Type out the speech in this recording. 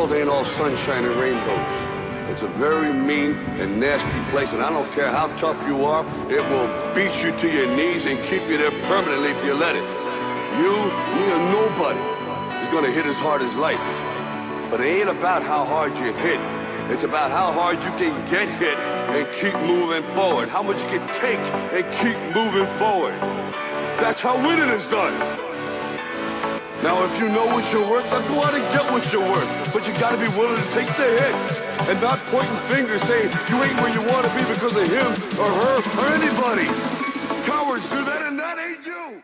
world ain't all sunshine and rainbows. It's a very mean and nasty place, and I don't care how tough you are, it will beat you to your knees and keep you there permanently if you let it. You, me, or nobody is gonna hit as hard as life. But it ain't about how hard you hit. It's about how hard you can get hit and keep moving forward. How much you can take and keep moving forward. That's how winning is done. Now, if you know what you're worth, then go out and get what you're worth. But you gotta be willing to take the hits and not pointing fingers saying you ain't where you wanna be because of him or her or anybody. Cowards do that, and that ain't you.